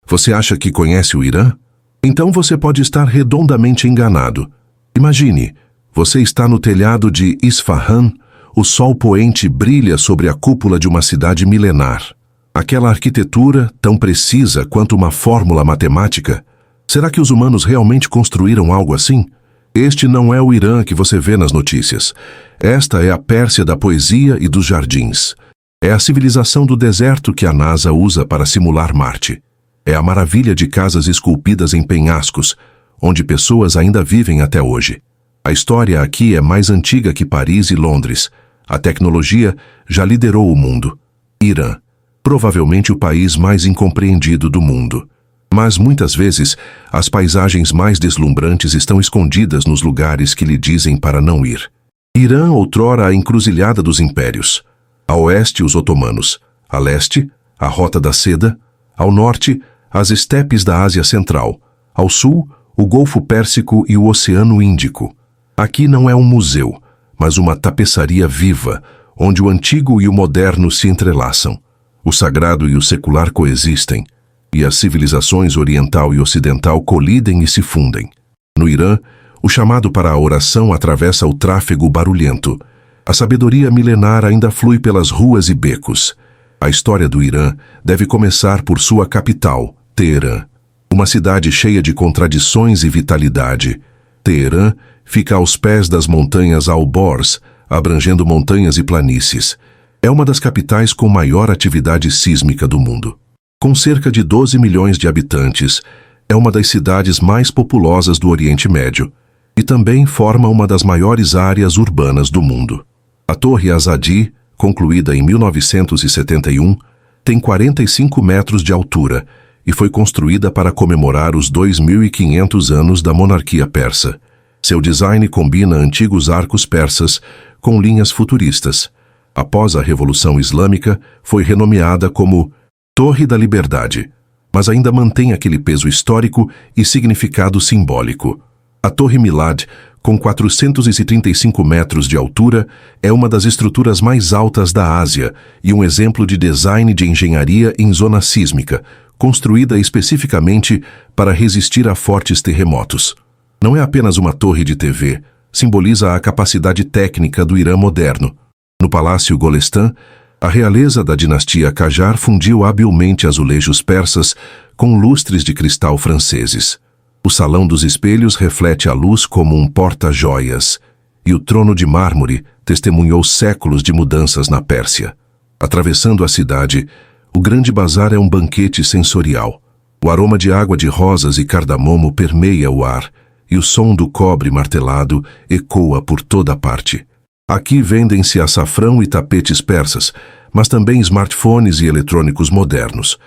Você acha que conhece o Irã? Então você pode estar redondamente enganado. Imagine, você está no telhado de Isfahan, o sol poente brilha sobre a cúpula de uma cidade milenar. Aquela arquitetura, tão precisa quanto uma fórmula matemática, será que os humanos realmente construíram algo assim? Este não é o Irã que você vê nas notícias. Esta é a Pérsia da poesia e dos jardins. É a civilização do deserto que a NASA usa para simular Marte. É a maravilha de casas esculpidas em penhascos, onde pessoas ainda vivem até hoje. A história aqui é mais antiga que Paris e Londres. A tecnologia já liderou o mundo. Irã, provavelmente o país mais incompreendido do mundo. Mas muitas vezes, as paisagens mais deslumbrantes estão escondidas nos lugares que lhe dizem para não ir. Irã, outrora a encruzilhada dos impérios. A oeste, os otomanos. A leste, a Rota da Seda. Ao norte, as estepes da Ásia Central. Ao sul, o Golfo Pérsico e o Oceano Índico. Aqui não é um museu, mas uma tapeçaria viva, onde o antigo e o moderno se entrelaçam. O sagrado e o secular coexistem, e as civilizações oriental e ocidental colidem e se fundem. No Irã, o chamado para a oração atravessa o tráfego barulhento. A sabedoria milenar ainda flui pelas ruas e becos. A história do Irã deve começar por sua capital, Teherã. Uma cidade cheia de contradições e vitalidade. Teherã fica aos pés das montanhas Alborz, abrangendo montanhas e planícies. É uma das capitais com maior atividade sísmica do mundo. Com cerca de 12 milhões de habitantes, é uma das cidades mais populosas do Oriente Médio e também forma uma das maiores áreas urbanas do mundo. A Torre Azadi, concluída em 1971, tem 45 metros de altura e foi construída para comemorar os 2.500 anos da monarquia persa. Seu design combina antigos arcos persas com linhas futuristas. Após a Revolução Islâmica, foi renomeada como Torre da Liberdade, mas ainda mantém aquele peso histórico e significado simbólico. A Torre Milad, com 435 metros de altura, é uma das estruturas mais altas da Ásia e um exemplo de design de engenharia em zona sísmica, construída especificamente para resistir a fortes terremotos. Não é apenas uma torre de TV, simboliza a capacidade técnica do Irã moderno. No Palácio Golestan, a realeza da dinastia Qajar fundiu habilmente azulejos persas com lustres de cristal franceses. O Salão dos Espelhos reflete a luz como um porta-joias, e o trono de mármore testemunhou séculos de mudanças na Pérsia. Atravessando a cidade, o Grande Bazar é um banquete sensorial. O aroma de água de rosas e cardamomo permeia o ar, e o som do cobre martelado ecoa por toda parte. Aqui vendem-se açafrão e tapetes persas, mas também smartphones e eletrônicos modernos.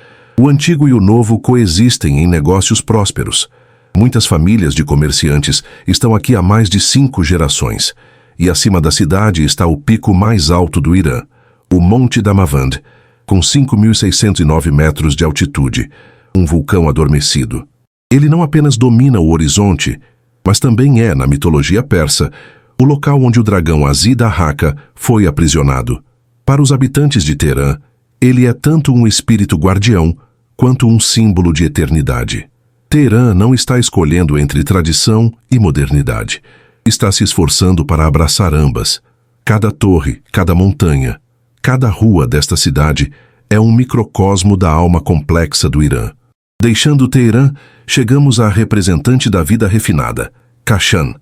O antigo e o novo coexistem em negócios prósperos. Muitas famílias de comerciantes estão aqui há mais de 5 gerações. E acima da cidade está o pico mais alto do Irã, o Monte Damavand, com 5.609 metros de altitude, um vulcão adormecido. Ele não apenas domina o horizonte, mas também é, na mitologia persa, o local onde o dragão Azid-Ahaka foi aprisionado. Para os habitantes de Teherã, ele é tanto um espírito guardião quanto um símbolo de eternidade. Teherã não está escolhendo entre tradição e modernidade. Está se esforçando para abraçar ambas. Cada torre, cada montanha, cada rua desta cidade é um microcosmo da alma complexa do Irã. Deixando Teherã, chegamos à representante da vida refinada, Kashan,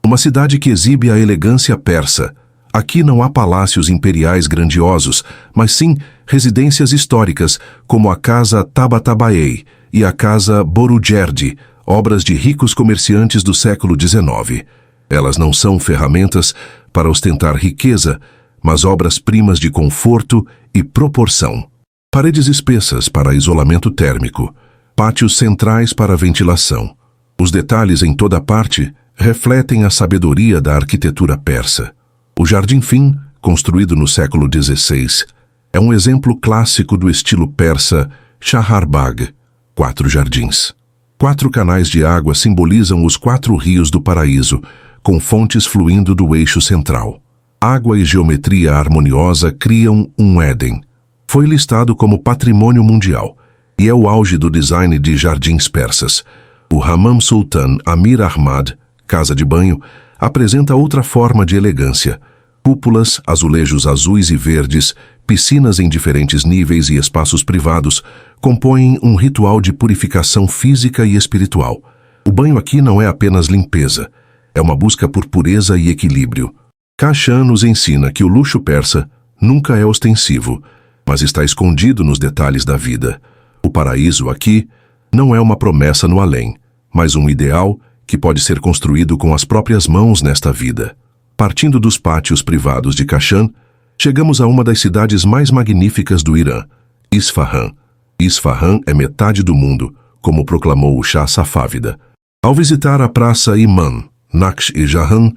uma cidade que exibe a elegância persa. Aqui não há palácios imperiais grandiosos, mas sim residências históricas, como a Casa Tabatabai e a Casa Borujerdi, obras de ricos comerciantes do século XIX. Elas não são ferramentas para ostentar riqueza, mas obras-primas de conforto e proporção. Paredes espessas para isolamento térmico, pátios centrais para ventilação. Os detalhes em toda parte refletem a sabedoria da arquitetura persa. O Jardim Fim, construído no século XVI, é um exemplo clássico do estilo persa Shaharbagh, 4 jardins. 4 canais de água simbolizam os 4 rios do paraíso, com fontes fluindo do eixo central. Água e geometria harmoniosa criam um Éden. Foi listado como patrimônio mundial e é o auge do design de jardins persas. O Hammam Sultan Amir Ahmad, casa de banho, apresenta outra forma de elegância. Cúpulas, azulejos azuis e verdes, piscinas em diferentes níveis e espaços privados compõem um ritual de purificação física e espiritual. O banho aqui não é apenas limpeza, é uma busca por pureza e equilíbrio. Kashan nos ensina que o luxo persa nunca é ostensivo, mas está escondido nos detalhes da vida. O paraíso aqui não é uma promessa no além, mas um ideal que pode ser construído com as próprias mãos nesta vida. Partindo dos pátios privados de Kashan, chegamos a uma das cidades mais magníficas do Irã, Isfahan. Isfahan é metade do mundo, como proclamou o Shah Safávida. Ao visitar a praça Imam Naksh-e-Jahan,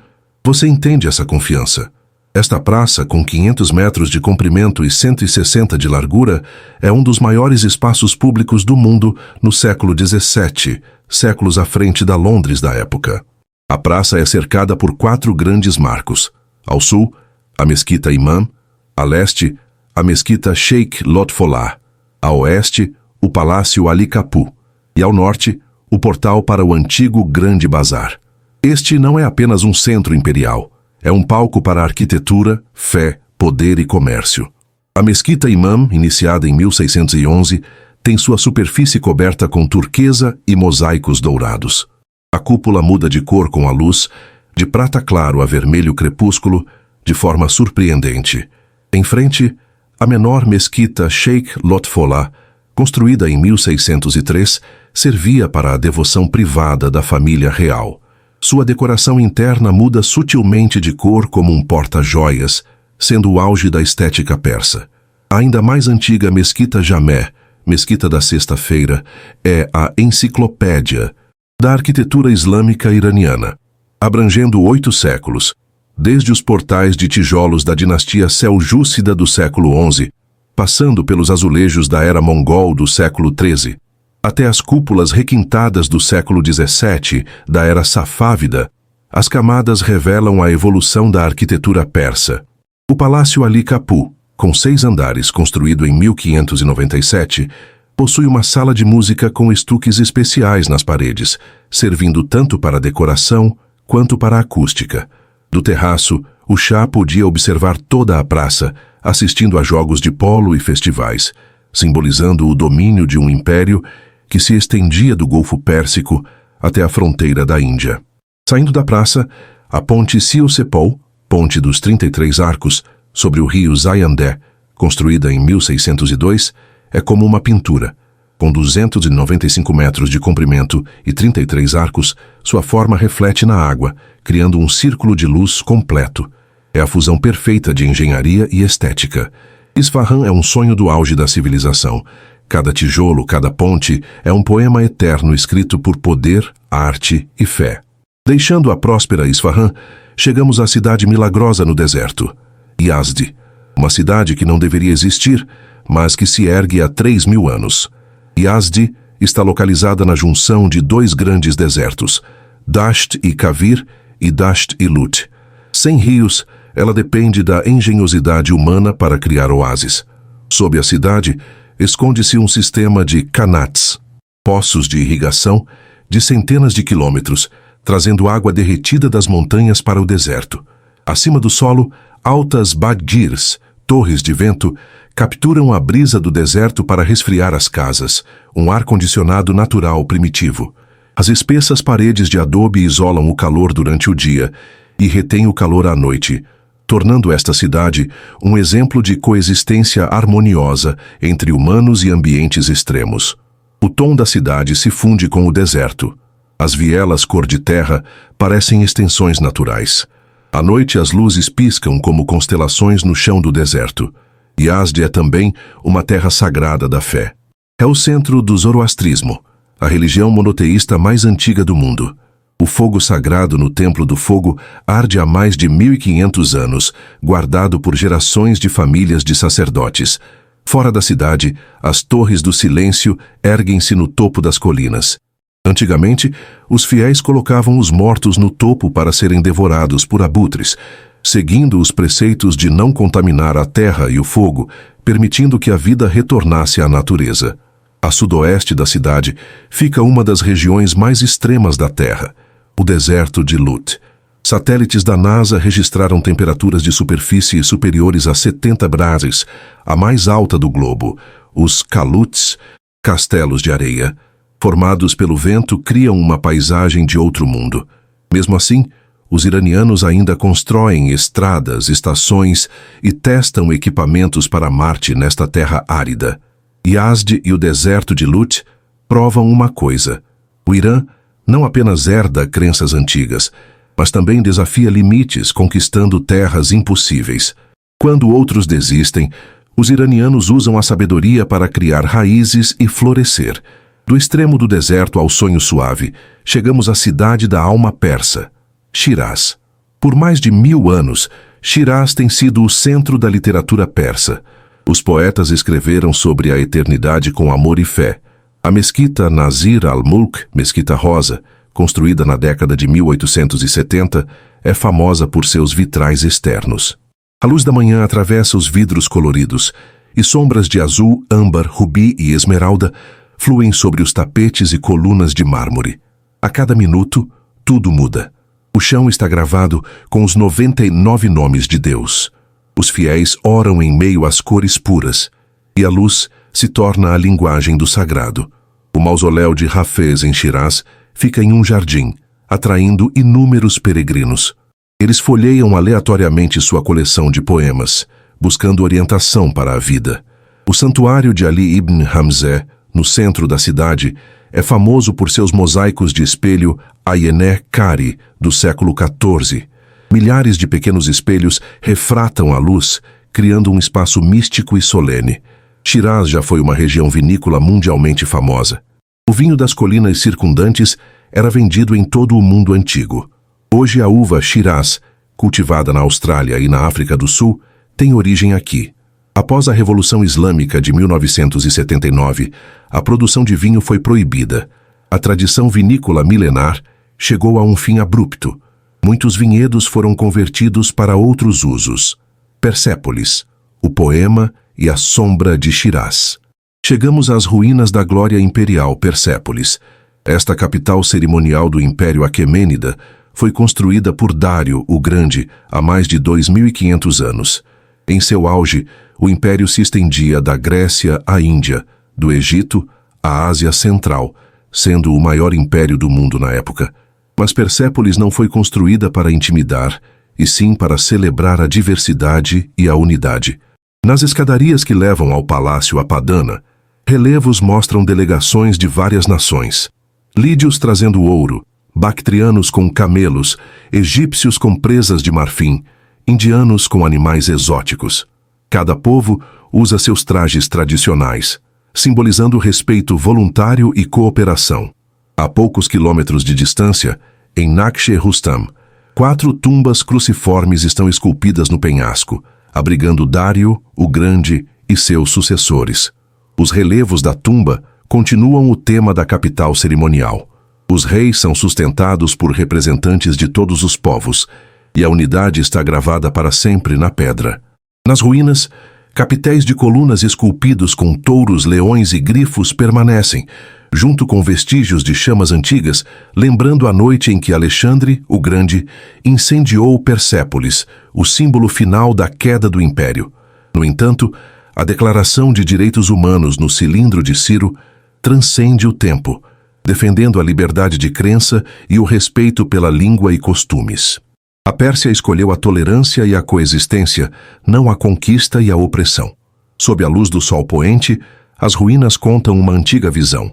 você entende essa confiança. Esta praça, com 500 metros de comprimento e 160 de largura, é um dos maiores espaços públicos do mundo no século XVII, séculos à frente da Londres da época. A praça é cercada por 4 grandes marcos. Ao sul, a Mesquita Imam; a leste, a Mesquita Sheikh Lotfollah; a oeste, o Palácio Ali Kapu; e ao norte, o portal para o antigo Grande Bazar. Este não é apenas um centro imperial, é um palco para arquitetura, fé, poder e comércio. A Mesquita Imam, iniciada em 1611, tem sua superfície coberta com turquesa e mosaicos dourados. A cúpula muda de cor com a luz, de prata claro a vermelho crepúsculo, de forma surpreendente. Em frente, a menor Mesquita Sheikh Lotfollah, construída em 1603, servia para a devoção privada da família real. Sua decoração interna muda sutilmente de cor como um porta-joias, sendo o auge da estética persa. A ainda mais antiga Mesquita Jamé, Mesquita da Sexta-feira, é a enciclopédia da arquitetura islâmica iraniana, abrangendo 8 séculos, desde os portais de tijolos da dinastia Seljúcida do século XI, passando pelos azulejos da era mongol do século XIII, até as cúpulas requintadas do século XVII, da era safávida. As camadas revelam a evolução da arquitetura persa. O Palácio Ali Kapu, com 6 andares, construído em 1597, possui uma sala de música com estuques especiais nas paredes, servindo tanto para decoração quanto para acústica. Do terraço, o Shah podia observar toda a praça, assistindo a jogos de polo e festivais, simbolizando o domínio de um império que se estendia do Golfo Pérsico até a fronteira da Índia. Saindo da praça, a ponte Siu-Sepol, ponte dos 33 arcos, sobre o rio Zayandeh, construída em 1602, é como uma pintura. Com 295 metros de comprimento e 33 arcos, sua forma reflete na água, criando um círculo de luz completo. É a fusão perfeita de engenharia e estética. Isfahan é um sonho do auge da civilização. Cada tijolo, cada ponte é um poema eterno escrito por poder, arte e fé. Deixando a próspera Isfahan, chegamos à cidade milagrosa no deserto, Yazd, uma cidade que não deveria existir, mas que se ergue há 3.000 anos. Yazd está localizada na junção de 2 grandes desertos, Dasht e Kavir e Dasht e Lut. Sem rios, ela depende da engenhosidade humana para criar oásis. Sob a cidade, esconde-se um sistema de qanats, poços de irrigação, de centenas de quilômetros, trazendo água derretida das montanhas para o deserto. Acima do solo, altas badgirs, torres de vento, capturam a brisa do deserto para resfriar as casas, um ar-condicionado natural primitivo. As espessas paredes de adobe isolam o calor durante o dia e retêm o calor à noite, tornando esta cidade um exemplo de coexistência harmoniosa entre humanos e ambientes extremos. O tom da cidade se funde com o deserto. As vielas cor de terra parecem extensões naturais. À noite as luzes piscam como constelações no chão do deserto. Yazd é também uma terra sagrada da fé. É o centro do zoroastrismo, a religião monoteísta mais antiga do mundo. O fogo sagrado no Templo do Fogo arde há mais de 1.500 anos, guardado por gerações de famílias de sacerdotes. Fora da cidade, as torres do silêncio erguem-se no topo das colinas. Antigamente, os fiéis colocavam os mortos no topo para serem devorados por abutres, seguindo os preceitos de não contaminar a terra e o fogo, permitindo que a vida retornasse à natureza. A sudoeste da cidade fica uma das regiões mais extremas da Terra, o deserto de Lut. Satélites da NASA registraram temperaturas de superfície superiores a 70 graus, a mais alta do globo. Os caloutes, castelos de areia, formados pelo vento, criam uma paisagem de outro mundo. Mesmo assim, os iranianos ainda constroem estradas, estações e testam equipamentos para Marte nesta terra árida. Yazd e o deserto de Lut provam uma coisa: o Irã não apenas herda crenças antigas, mas também desafia limites, conquistando terras impossíveis. Quando outros desistem, os iranianos usam a sabedoria para criar raízes e florescer. Do extremo do deserto ao sonho suave, chegamos à cidade da alma persa, Shiraz. Por mais de 1000 anos, Shiraz tem sido o centro da literatura persa. Os poetas escreveram sobre a eternidade com amor e fé. A mesquita Nasir al-Mulk, Mesquita Rosa, construída na década de 1870, é famosa por seus vitrais externos. A luz da manhã atravessa os vidros coloridos, e sombras de azul, âmbar, rubi e esmeralda fluem sobre os tapetes e colunas de mármore. A cada minuto, tudo muda. O chão está gravado com os 99 nomes de Deus. Os fiéis oram em meio às cores puras, e a luz se torna a linguagem do sagrado. O mausoléu de Hafez em Shiraz fica em um jardim, atraindo inúmeros peregrinos. Eles folheiam aleatoriamente sua coleção de poemas, buscando orientação para a vida. O santuário de Ali ibn Hamzeh, no centro da cidade, é famoso por seus mosaicos de espelho Ayené Kari, do século XIV. Milhares de pequenos espelhos refratam a luz, criando um espaço místico e solene. Shiraz já foi uma região vinícola mundialmente famosa. O vinho das colinas circundantes era vendido em todo o mundo antigo. Hoje a uva Shiraz, cultivada na Austrália e na África do Sul, tem origem aqui. Após a Revolução Islâmica de 1979, a produção de vinho foi proibida. A tradição vinícola milenar chegou a um fim abrupto. Muitos vinhedos foram convertidos para outros usos. Persépolis, o poema e a sombra de Shiraz. Chegamos às ruínas da glória imperial Persépolis. Esta capital cerimonial do Império Aquemênida foi construída por Dário o Grande há mais de 2500 anos. Em seu auge, o império se estendia da Grécia à Índia, do Egito à Ásia Central, sendo o maior império do mundo na época. Mas Persépolis não foi construída para intimidar, e sim para celebrar a diversidade e a unidade. Nas escadarias que levam ao Palácio Apadana, relevos mostram delegações de várias nações. Lídios trazendo ouro, bactrianos com camelos, egípcios com presas de marfim, indianos com animais exóticos. Cada povo usa seus trajes tradicionais, simbolizando respeito voluntário e cooperação. A poucos quilômetros de distância, em Naqsh-e-Rustam, 4 tumbas cruciformes estão esculpidas no penhasco, abrigando Dário o Grande e seus sucessores. Os relevos da tumba continuam o tema da capital cerimonial. Os reis são sustentados por representantes de todos os povos, e a unidade está gravada para sempre na pedra. Nas ruínas, capitéis de colunas esculpidos com touros, leões e grifos permanecem, junto com vestígios de chamas antigas, lembrando a noite em que Alexandre, o Grande, incendiou Persépolis, o símbolo final da queda do império. No entanto, a Declaração de Direitos Humanos no cilindro de Ciro transcende o tempo, defendendo a liberdade de crença e o respeito pela língua e costumes. A Pérsia escolheu a tolerância e a coexistência, não a conquista e a opressão. Sob a luz do sol poente, as ruínas contam uma antiga visão.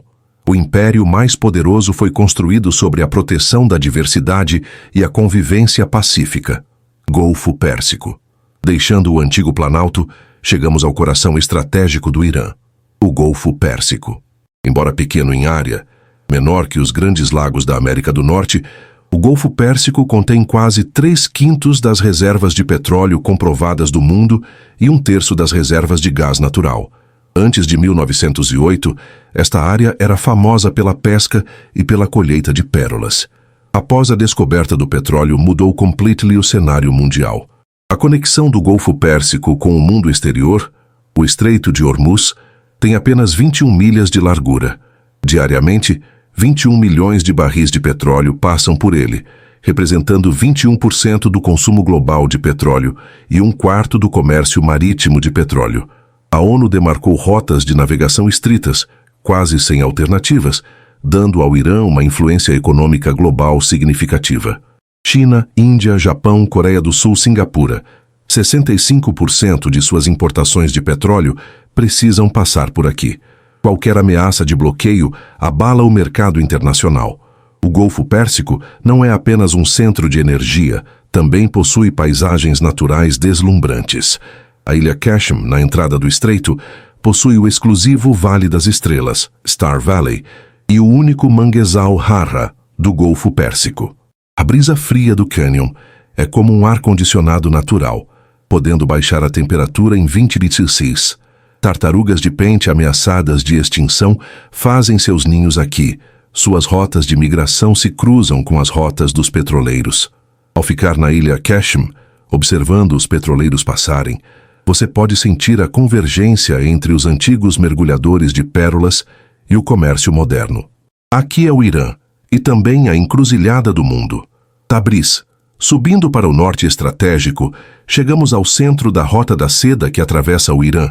O império mais poderoso foi construído sobre a proteção da diversidade e a convivência pacífica. Golfo Pérsico. Deixando o antigo Planalto, chegamos ao coração estratégico do Irã, o Golfo Pérsico. Embora pequeno em área, menor que os grandes lagos da América do Norte, o Golfo Pérsico contém quase 3/5 das reservas de petróleo comprovadas do mundo e 1/3 das reservas de gás natural. Antes de 1908, esta área era famosa pela pesca e pela colheita de pérolas. Após a descoberta do petróleo, mudou completamente o cenário mundial. A conexão do Golfo Pérsico com o mundo exterior, o Estreito de Hormuz, tem apenas 21 milhas de largura. Diariamente, 21 milhões de barris de petróleo passam por ele, representando 21% do consumo global de petróleo e 1/4 do comércio marítimo de petróleo. A ONU demarcou rotas de navegação estritas, quase sem alternativas, dando ao Irã uma influência econômica global significativa. China, Índia, Japão, Coreia do Sul, Singapura. 65% de suas importações de petróleo precisam passar por aqui. Qualquer ameaça de bloqueio abala o mercado internacional. O Golfo Pérsico não é apenas um centro de energia, também possui paisagens naturais deslumbrantes. A ilha Qashm, na entrada do estreito, possui o exclusivo Vale das Estrelas, Star Valley, e o único manguezal Harra, do Golfo Pérsico. A brisa fria do cânion é como um ar-condicionado natural, podendo baixar a temperatura em 20 °C. Tartarugas de pente ameaçadas de extinção fazem seus ninhos aqui. Suas rotas de migração se cruzam com as rotas dos petroleiros. Ao ficar na ilha Qashm, observando os petroleiros passarem, você pode sentir a convergência entre os antigos mergulhadores de pérolas e o comércio moderno. Aqui é o Irã, e também a encruzilhada do mundo. Tabriz. Subindo para o norte estratégico, chegamos ao centro da Rota da Seda que atravessa o Irã.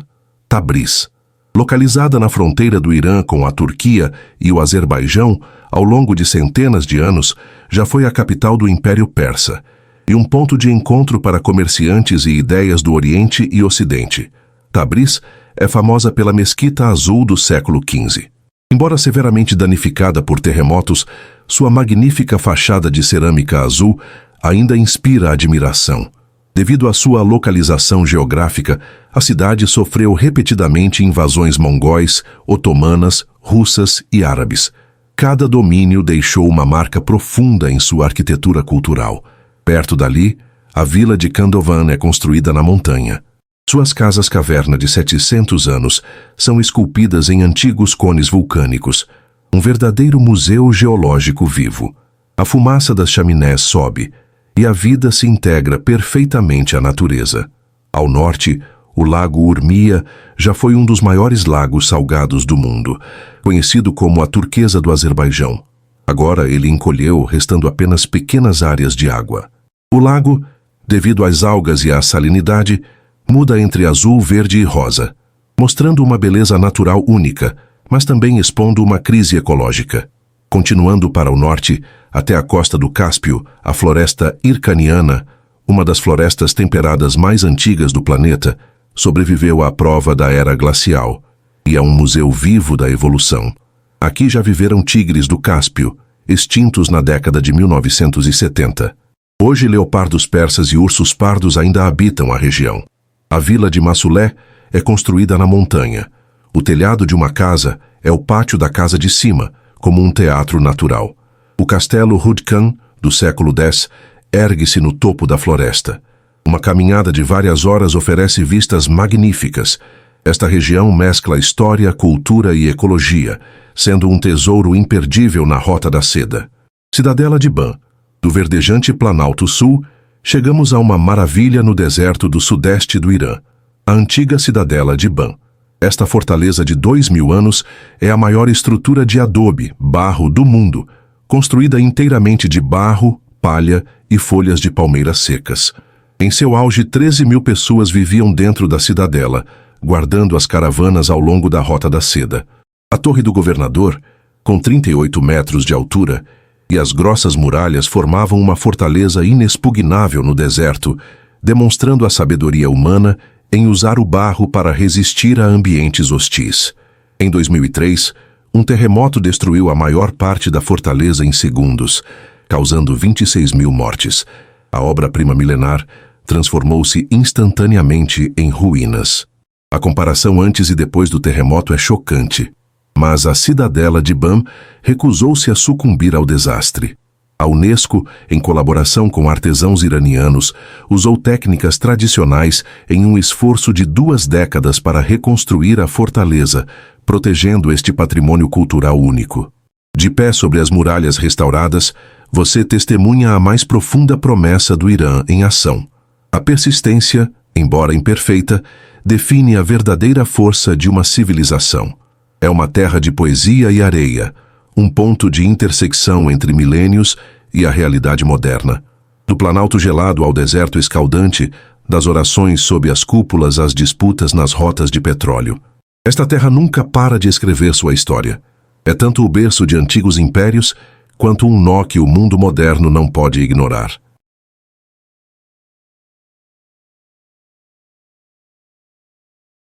Tabriz. Localizada na fronteira do Irã com a Turquia e o Azerbaijão, ao longo de centenas de anos, já foi a capital do Império Persa e um ponto de encontro para comerciantes e ideias do Oriente e Ocidente. Tabriz é famosa pela Mesquita Azul do século XV. Embora severamente danificada por terremotos, sua magnífica fachada de cerâmica azul ainda inspira admiração. Devido à sua localização geográfica, a cidade sofreu repetidamente invasões mongóis, otomanas, russas e árabes. Cada domínio deixou uma marca profunda em sua arquitetura cultural. Perto dali, a vila de Kandovan é construída na montanha. Suas casas-caverna de 700 anos são esculpidas em antigos cones vulcânicos, um verdadeiro museu geológico vivo. A fumaça das chaminés sobe, e a vida se integra perfeitamente à natureza. Ao norte, o lago Urmia já foi um dos maiores lagos salgados do mundo, conhecido como a turquesa do Azerbaijão. Agora ele encolheu, restando apenas pequenas áreas de água. O lago, devido às algas e à salinidade, muda entre azul, verde e rosa, mostrando uma beleza natural única, mas também expondo uma crise ecológica. Continuando para o norte, até a costa do Cáspio, a floresta Hircaniana, uma das florestas temperadas mais antigas do planeta, sobreviveu à prova da era glacial e é um museu vivo da evolução. Aqui já viveram tigres do Cáspio, extintos na década de 1970. Hoje, leopardos persas e ursos pardos ainda habitam a região. A vila de Massulé é construída na montanha. O telhado de uma casa é o pátio da casa de cima, como um teatro natural. O castelo Hudkan, do século X, ergue-se no topo da floresta. Uma caminhada de várias horas oferece vistas magníficas. Esta região mescla história, cultura e ecologia, sendo um tesouro imperdível na Rota da Seda. Cidadela de Ban. Do verdejante Planalto Sul, chegamos a uma maravilha no deserto do sudeste do Irã, a antiga cidadela de Ban. Esta fortaleza de 2000 anos é a maior estrutura de adobe, barro do mundo, construída inteiramente de barro, palha e folhas de palmeiras secas. Em seu auge, 13.000 pessoas viviam dentro da cidadela, guardando as caravanas ao longo da Rota da Seda. A Torre do Governador, com 38 metros de altura, e as grossas muralhas formavam uma fortaleza inexpugnável no deserto, demonstrando a sabedoria humana em usar o barro para resistir a ambientes hostis. Em 2003, um terremoto destruiu a maior parte da fortaleza em segundos, causando 26.000 mortes. A obra-prima milenar transformou-se instantaneamente em ruínas. A comparação antes e depois do terremoto é chocante, mas a cidadela de Ban recusou-se a sucumbir ao desastre. A Unesco, em colaboração com artesãos iranianos, usou técnicas tradicionais em um esforço de 2 décadas para reconstruir a fortaleza, protegendo este patrimônio cultural único. De pé sobre as muralhas restauradas, você testemunha a mais profunda promessa do Irã em ação. A persistência, embora imperfeita, define a verdadeira força de uma civilização. É uma terra de poesia e areia, um ponto de intersecção entre milênios e a realidade moderna. Do Planalto gelado ao deserto escaldante, das orações sob as cúpulas às disputas nas rotas de petróleo. Esta terra nunca para de escrever sua história. É tanto o berço de antigos impérios, quanto um nó que o mundo moderno não pode ignorar.